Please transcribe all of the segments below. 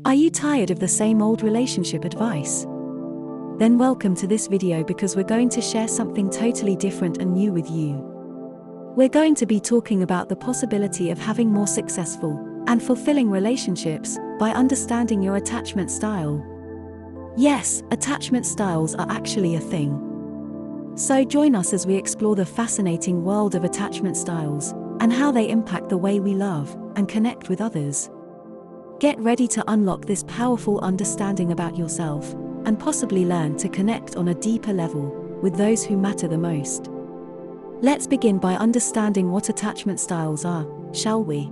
Are you tired of the same old relationship advice? Then welcome to this video, because we're going to share something totally different and new with you. We're going to be talking about the possibility of having more successful and fulfilling relationships by understanding your attachment style. Yes, attachment styles are actually a thing. So join us as we explore the fascinating world of attachment styles and how they impact the way we love and connect with others. Get ready to unlock this powerful understanding about yourself and possibly learn to connect on a deeper level with those who matter the most. Let's begin by understanding what attachment styles are, shall we?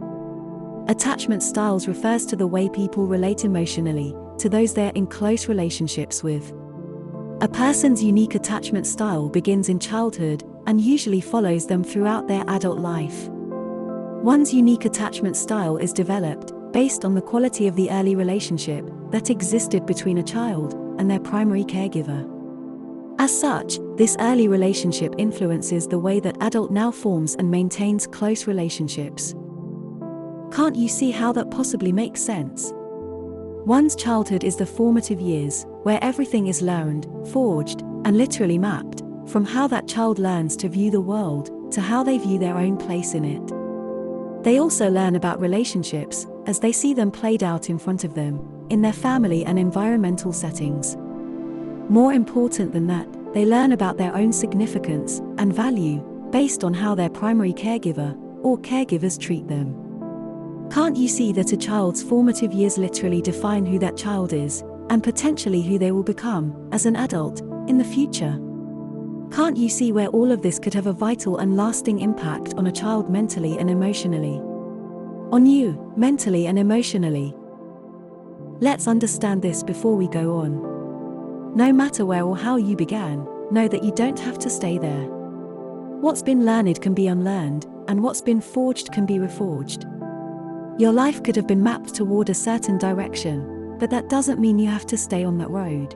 Attachment styles refers to the way people relate emotionally to those they're in close relationships with. A person's unique attachment style begins in childhood and usually follows them throughout their adult life. One's unique attachment style is developed based on the quality of the early relationship that existed between a child and their primary caregiver. As such, this early relationship influences the way that adult now forms and maintains close relationships. Can't you see how that possibly makes sense? One's childhood is the formative years, where everything is learned, forged, and literally mapped, from how that child learns to view the world, to how they view their own place in it. They also learn about relationships, as they see them played out in front of them, in their family and environmental settings. More important than that, they learn about their own significance and value, based on how their primary caregiver, or caregivers treat them. Can't you see that a child's formative years literally define who that child is, and potentially who they will become, as an adult, in the future? Can't you see where all of this could have a vital and lasting impact on a child mentally and emotionally? On you, mentally and emotionally. Let's understand this before we go on. No matter where or how you began, know that you don't have to stay there. What's been learned can be unlearned, and what's been forged can be reforged. Your life could have been mapped toward a certain direction, but that doesn't mean you have to stay on that road.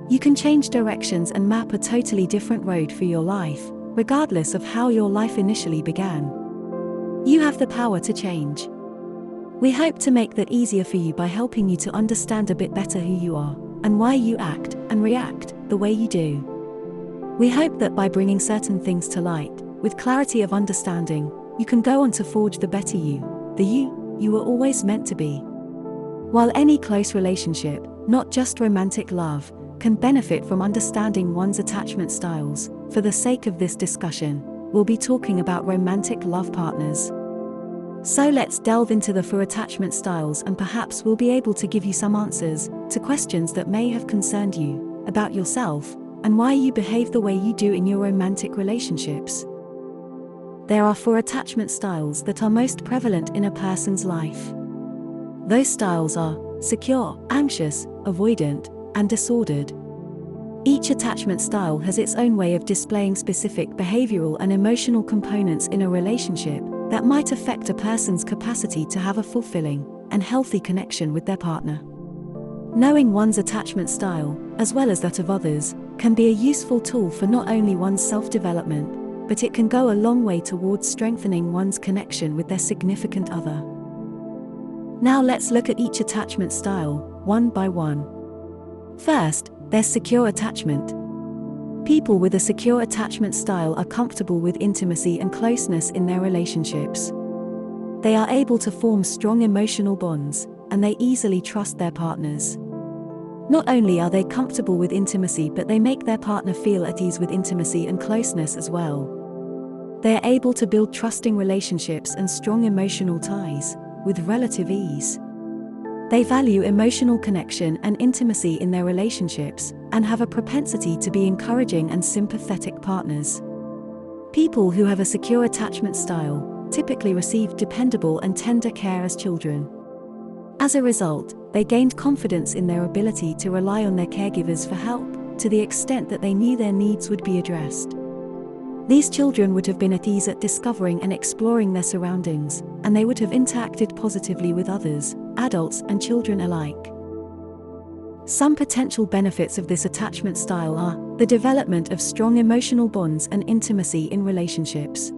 You can change directions and map a totally different road for your life, regardless of how your life initially began. You have the power to change. We hope to make that easier for you by helping you to understand a bit better who you are, and why you act and react the way you do. We hope that by bringing certain things to light, with clarity of understanding, you can go on to forge the better you, the you were always meant to be. While any close relationship, not just romantic love, can benefit from understanding one's attachment styles, for the sake of this discussion, we'll be talking about romantic love partners. So let's delve into the four attachment styles, and perhaps we'll be able to give you some answers to questions that may have concerned you about yourself and why you behave the way you do in your romantic relationships. There are four attachment styles that are most prevalent in a person's life. Those styles are secure, anxious, avoidant, and disordered. Each attachment style has its own way of displaying specific behavioral and emotional components in a relationship that might affect a person's capacity to have a fulfilling and healthy connection with their partner. Knowing one's attachment style, as well as that of others, can be a useful tool for not only one's self-development, but it can go a long way towards strengthening one's connection with their significant other. Now let's look at each attachment style, one by one. First, there's secure attachment. People with a secure attachment style are comfortable with intimacy and closeness in their relationships. They are able to form strong emotional bonds, and they easily trust their partners. Not only are they comfortable with intimacy, but they make their partner feel at ease with intimacy and closeness as well. They are able to build trusting relationships and strong emotional ties with relative ease. They value emotional connection and intimacy in their relationships, and have a propensity to be encouraging and sympathetic partners. People who have a secure attachment style typically receive dependable and tender care as children. As a result, they gained confidence in their ability to rely on their caregivers for help, to the extent that they knew their needs would be addressed. These children would have been at ease at discovering and exploring their surroundings, and they would have interacted positively with others, adults and children alike. Some potential benefits of this attachment style are the development of strong emotional bonds and intimacy in relationships.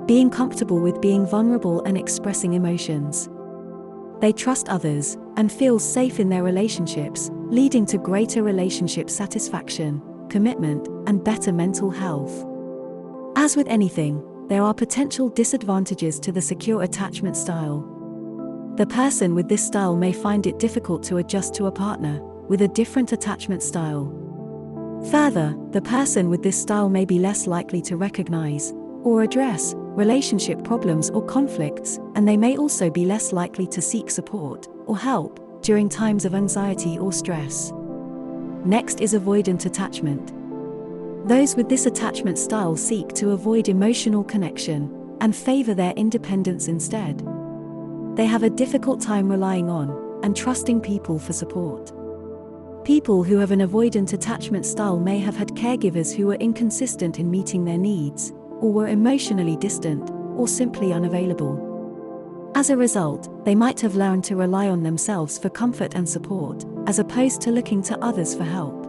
Being comfortable with being vulnerable and expressing emotions. They trust others and feel safe in their relationships, leading to greater relationship satisfaction, commitment, and better mental health. As with anything, there are potential disadvantages to the secure attachment style. The person with this style may find it difficult to adjust to a partner with a different attachment style. Further, the person with this style may be less likely to recognize or address relationship problems or conflicts, and they may also be less likely to seek support or help during times of anxiety or stress. Next is avoidant attachment. Those with this attachment style seek to avoid emotional connection and favor their independence instead. They have a difficult time relying on and trusting people for support. People who have an avoidant attachment style may have had caregivers who were inconsistent in meeting their needs, or were emotionally distant, or simply unavailable. As a result, they might have learned to rely on themselves for comfort and support, as opposed to looking to others for help.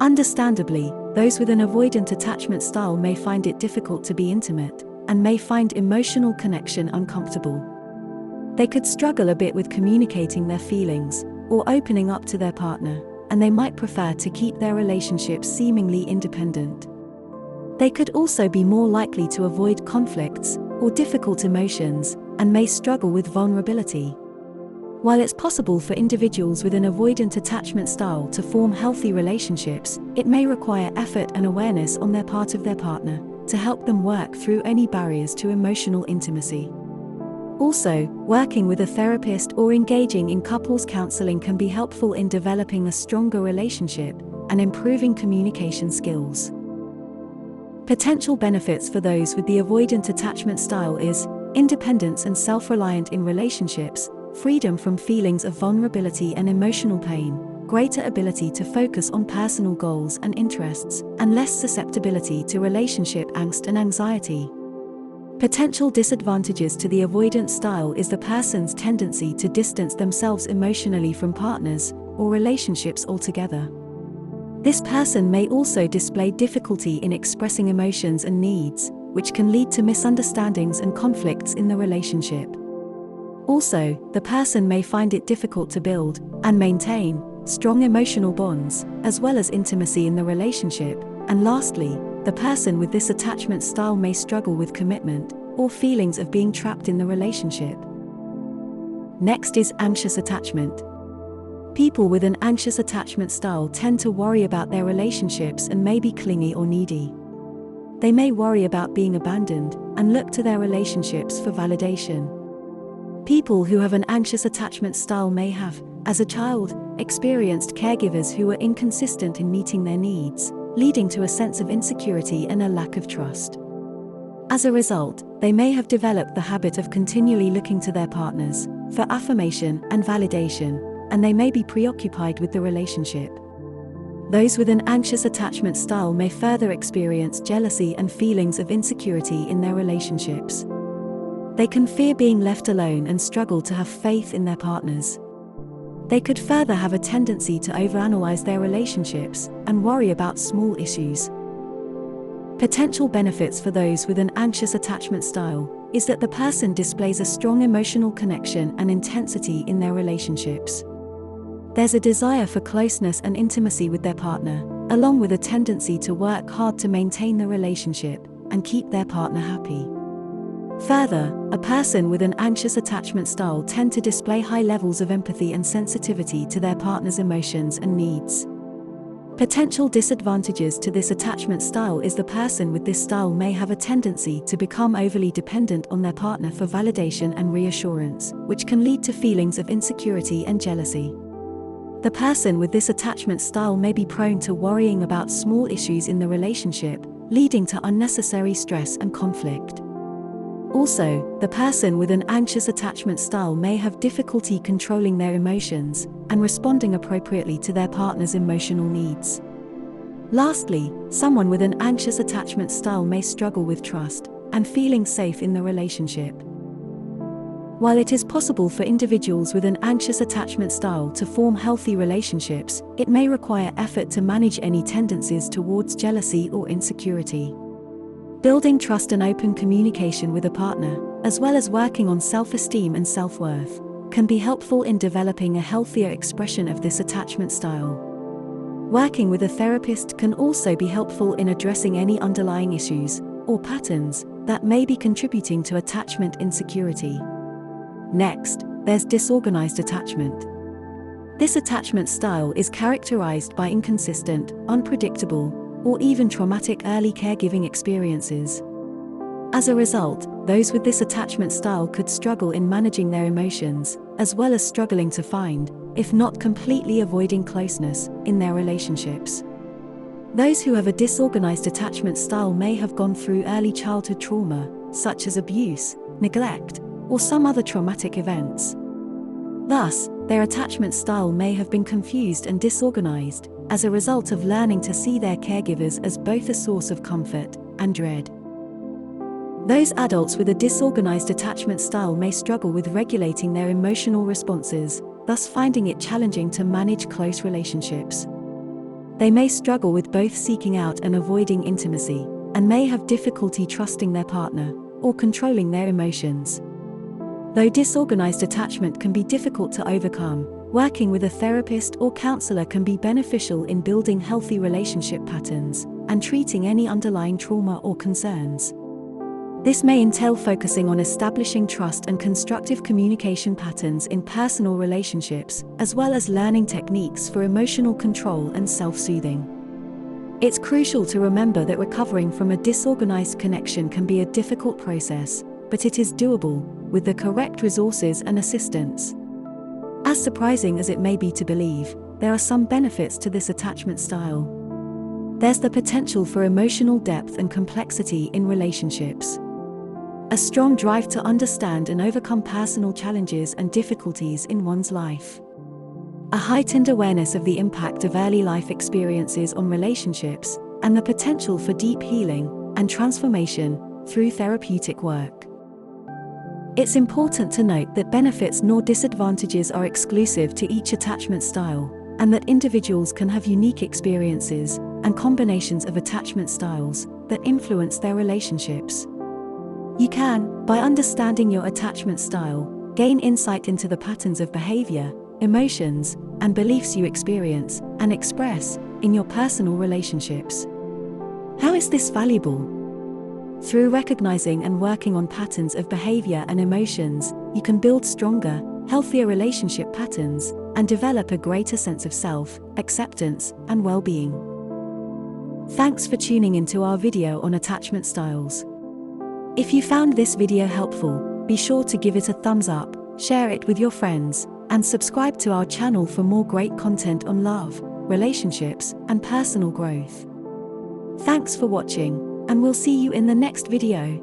Understandably, those with an avoidant attachment style may find it difficult to be intimate, and may find emotional connection uncomfortable. They could struggle a bit with communicating their feelings, or opening up to their partner, and they might prefer to keep their relationships seemingly independent. They could also be more likely to avoid conflicts or difficult emotions, and may struggle with vulnerability. While it's possible for individuals with an avoidant attachment style to form healthy relationships, it may require effort and awareness on their part of their partner to help them work through any barriers to emotional intimacy. Also, working with a therapist or engaging in couples counseling can be helpful in developing a stronger relationship and improving communication skills. Potential benefits for those with the avoidant attachment style is independence and self-reliant in relationships, freedom from feelings of vulnerability and emotional pain, greater ability to focus on personal goals and interests, and less susceptibility to relationship angst and anxiety. Potential disadvantages to the avoidant style is the person's tendency to distance themselves emotionally from partners or relationships altogether. This person may also display difficulty in expressing emotions and needs, which can lead to misunderstandings and conflicts in the relationship. Also, the person may find it difficult to build and maintain strong emotional bonds, as well as intimacy in the relationship. And lastly, the person with this attachment style may struggle with commitment or feelings of being trapped in the relationship. Next is anxious attachment. People with an anxious attachment style tend to worry about their relationships and may be clingy or needy. They may worry about being abandoned and look to their relationships for validation. People who have an anxious attachment style may have, as a child, experienced caregivers who were inconsistent in meeting their needs, leading to a sense of insecurity and a lack of trust. As a result, they may have developed the habit of continually looking to their partners for affirmation and validation, and they may be preoccupied with the relationship. Those with an anxious attachment style may further experience jealousy and feelings of insecurity in their relationships. They can fear being left alone and struggle to have faith in their partners. They could further have a tendency to overanalyze their relationships and worry about small issues. Potential benefits for those with an anxious attachment style is that the person displays a strong emotional connection and intensity in their relationships. There's a desire for closeness and intimacy with their partner, along with a tendency to work hard to maintain the relationship and keep their partner happy. Further, a person with an anxious attachment style tend to display high levels of empathy and sensitivity to their partner's emotions and needs. Potential disadvantages to this attachment style is the person with this style may have a tendency to become overly dependent on their partner for validation and reassurance, which can lead to feelings of insecurity and jealousy. The person with this attachment style may be prone to worrying about small issues in the relationship, leading to unnecessary stress and conflict. Also, the person with an anxious attachment style may have difficulty controlling their emotions and responding appropriately to their partner's emotional needs. Lastly, someone with an anxious attachment style may struggle with trust and feeling safe in the relationship. While it is possible for individuals with an anxious attachment style to form healthy relationships, it may require effort to manage any tendencies towards jealousy or insecurity. Building trust and open communication with a partner, as well as working on self-esteem and self-worth, can be helpful in developing a healthier expression of this attachment style. Working with a therapist can also be helpful in addressing any underlying issues or patterns that may be contributing to attachment insecurity. Next, there's disorganized attachment. This attachment style is characterized by inconsistent, unpredictable, or even traumatic early caregiving experiences. As a result, those with this attachment style could struggle in managing their emotions, as well as struggling to find, if not completely avoiding closeness, in their relationships. Those who have a disorganized attachment style may have gone through early childhood trauma, such as abuse, neglect, or some other traumatic events. Thus, their attachment style may have been confused and disorganized, as a result of learning to see their caregivers as both a source of comfort and dread. Those adults with a disorganized attachment style may struggle with regulating their emotional responses, thus finding it challenging to manage close relationships. They may struggle with both seeking out and avoiding intimacy, and may have difficulty trusting their partner or controlling their emotions. Though disorganized attachment can be difficult to overcome, working with a therapist or counselor can be beneficial in building healthy relationship patterns and treating any underlying trauma or concerns. This may entail focusing on establishing trust and constructive communication patterns in personal relationships, as well as learning techniques for emotional control and self-soothing. It's crucial to remember that recovering from a disorganized connection can be a difficult process, but it is doable, with the correct resources and assistance. As surprising as it may be to believe, there are some benefits to this attachment style. There's the potential for emotional depth and complexity in relationships. A strong drive to understand and overcome personal challenges and difficulties in one's life. A heightened awareness of the impact of early life experiences on relationships, and the potential for deep healing and transformation through therapeutic work. It's important to note that benefits nor disadvantages are exclusive to each attachment style, and that individuals can have unique experiences and combinations of attachment styles that influence their relationships. You can, by understanding your attachment style, gain insight into the patterns of behavior, emotions, and beliefs you experience and express in your personal relationships. How is this valuable? Through recognizing and working on patterns of behavior and emotions, you can build stronger, healthier relationship patterns and develop a greater sense of self, acceptance, and well-being. Thanks for tuning into our video on attachment styles. If you found this video helpful, be sure to give it a thumbs up, share it with your friends, and subscribe to our channel for more great content on love, relationships, and personal growth. Thanks for watching, and we'll see you in the next video.